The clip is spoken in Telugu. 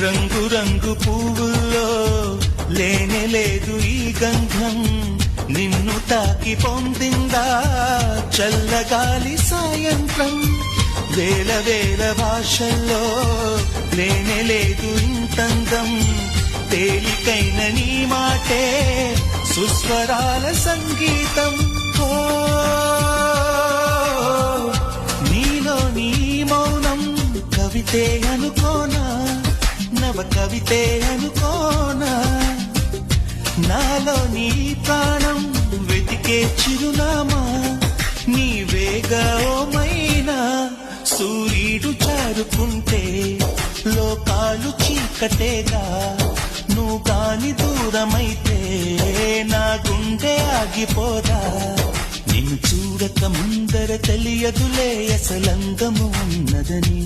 రంగు రంగు పువ్వుల్లో లేనే లేదు ఈ గంధం, నిన్ను తాకి పొందిందా చల్లగాలి సాయంత్రం. వేల వేల భాషల్లో లేనే లేదు ఇంతందం, తేలికైన నీ మాటే సుస్వరాల సంగీతం. నీలో నీ మౌనం కవితే అనుకోనా, నవ కవితే అనుకోనా. నాలో నీ ప్రాణం వెతికే చిరునామా, నీవేగా ఓ మైనా. సూర్యుడు చారుకుంటే లోకాలు చీకటేగా, నువ్వు కాని దూరమైతే నా గుండె ఆగిపోదా. నిన్ను చూడక ముందర తెలియదులే అసలందము ఉన్నదని.